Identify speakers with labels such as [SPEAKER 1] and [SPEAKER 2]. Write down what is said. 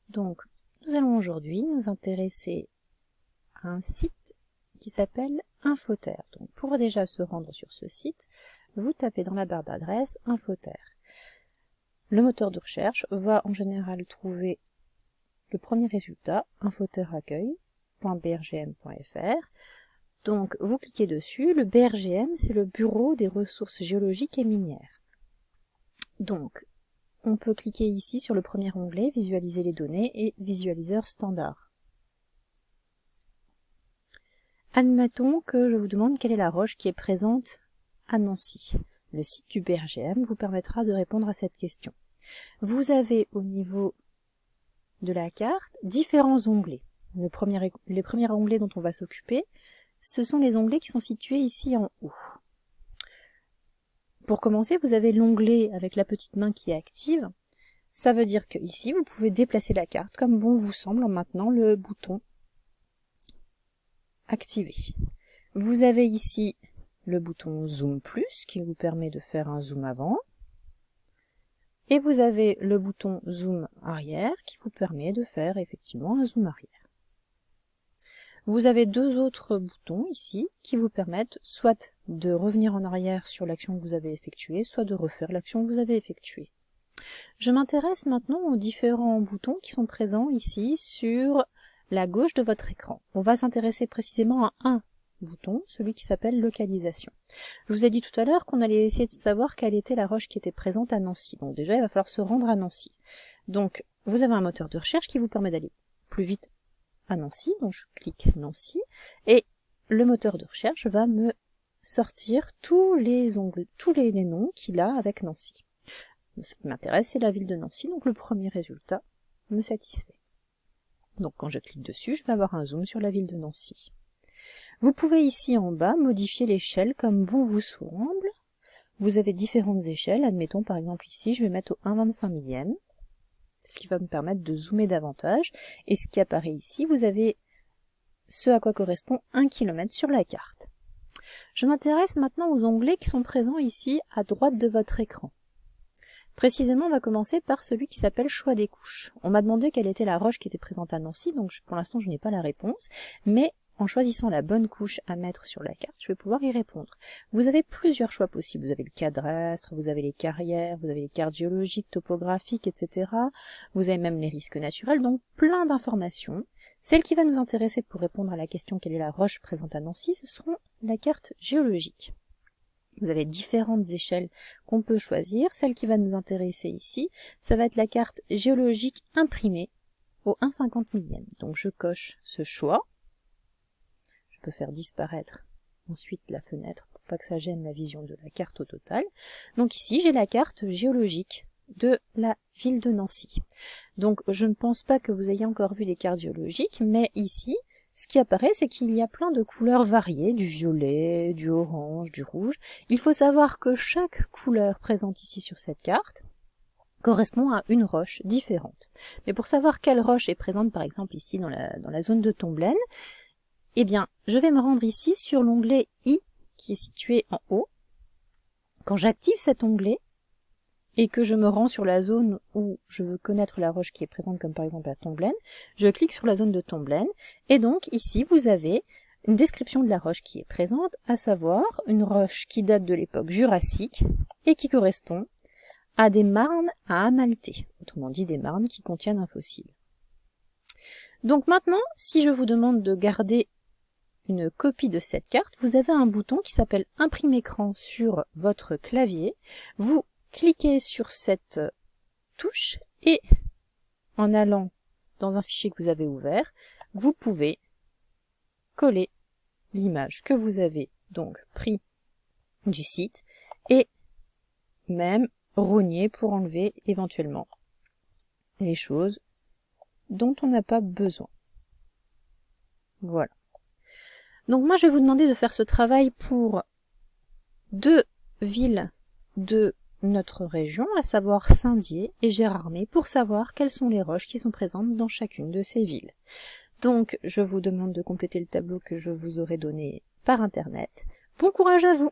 [SPEAKER 1] Donc, nous allons aujourd'hui nous intéresser à un site qui s'appelle Infoterre. Donc, pour déjà se rendre sur ce site, vous tapez dans la barre d'adresse Infoterre. Le moteur de recherche va en général trouver le premier résultat, infoterreaccueil.brgm.fr. Donc, vous cliquez dessus. Le BRGM, c'est le Bureau des ressources géologiques et minières. Donc, on peut cliquer ici sur le premier onglet, visualiser les données et visualiseur standard. Admettons que je vous demande quelle est la roche qui est présente à Nancy. Le site du BRGM vous permettra de répondre à cette question. Vous avez au niveau de la carte différents onglets. Les premiers onglets dont on va s'occuper, ce sont les onglets qui sont situés ici en haut. Pour commencer, vous avez l'onglet avec la petite main qui est active. Ça veut dire que ici, vous pouvez déplacer la carte comme bon vous semble en maintenant le bouton activé. Vous avez ici le bouton Zoom Plus qui vous permet de faire un zoom avant. Et vous avez le bouton Zoom Arrière qui vous permet de faire effectivement un zoom arrière. Vous avez deux autres boutons ici qui vous permettent soit de revenir en arrière sur l'action que vous avez effectuée, soit de refaire l'action que vous avez effectuée. Je m'intéresse maintenant aux différents boutons qui sont présents ici sur la gauche de votre écran. On va s'intéresser précisément à un bouton, celui qui s'appelle localisation. Je vous ai dit tout à l'heure qu'on allait essayer de savoir quelle était la roche qui était présente à Nancy. Donc déjà, il va falloir se rendre à Nancy. Donc, vous avez un moteur de recherche qui vous permet d'aller plus vite à Nancy, donc je clique Nancy, et le moteur de recherche va me sortir tous les noms qu'il a avec Nancy. Ce qui m'intéresse, c'est la ville de Nancy, donc le premier résultat me satisfait. Donc quand je clique dessus, je vais avoir un zoom sur la ville de Nancy. Vous pouvez ici en bas modifier l'échelle comme bon vous semble. Vous avez différentes échelles, admettons par exemple ici, je vais mettre au 1/25 millième, ce qui va me permettre de zoomer davantage. Et ce qui apparaît ici, vous avez ce à quoi correspond 1 km sur la carte. Je m'intéresse maintenant aux onglets qui sont présents ici à droite de votre écran. Précisément, on va commencer par celui qui s'appelle Choix des couches. On m'a demandé quelle était la roche qui était présente à Nancy, donc pour l'instant je n'ai pas la réponse, mais en choisissant la bonne couche à mettre sur la carte, je vais pouvoir y répondre. Vous avez plusieurs choix possibles. Vous avez le cadastre, vous avez les carrières, vous avez les cartes géologiques, topographiques, etc. Vous avez même les risques naturels, donc plein d'informations. Celle qui va nous intéresser pour répondre à la question quelle est la roche présente à Nancy, ce seront la carte géologique. Vous avez différentes échelles qu'on peut choisir. Celle qui va nous intéresser ici, ça va être la carte géologique imprimée au 1/50 millième. Donc je coche ce choix. Je peux faire disparaître ensuite la fenêtre pour pas que ça gêne la vision de la carte au total. Donc ici, j'ai la carte géologique de la ville de Nancy. Donc je ne pense pas que vous ayez encore vu des cartes géologiques, mais ici, ce qui apparaît, c'est qu'il y a plein de couleurs variées, du violet, du orange, du rouge. Il faut savoir que chaque couleur présente ici sur cette carte correspond à une roche différente. Mais pour savoir quelle roche est présente, par exemple ici dans la zone de Tomblaine, eh bien, je vais me rendre ici sur l'onglet I qui est situé en haut. Quand j'active cet onglet et que je me rends sur la zone où je veux connaître la roche qui est présente, comme par exemple à Tomblaine, je clique sur la zone de Tomblaine et donc ici vous avez une description de la roche qui est présente, à savoir une roche qui date de l'époque jurassique et qui correspond à des marnes à amalter, autrement dit des marnes qui contiennent un fossile. Donc maintenant, si je vous demande de garder une copie de cette carte, vous avez un bouton qui s'appelle Imprime écran sur votre clavier. Vous cliquez sur cette touche et en allant dans un fichier que vous avez ouvert, vous pouvez coller l'image que vous avez donc pris du site et même rogner pour enlever éventuellement les choses dont on n'a pas besoin. Voilà. Donc moi je vais vous demander de faire ce travail pour deux villes de notre région, à savoir Saint-Dié et Gérardmer, pour savoir quelles sont les roches qui sont présentes dans chacune de ces villes. Donc je vous demande de compléter le tableau que je vous aurai donné par internet. Bon courage à vous!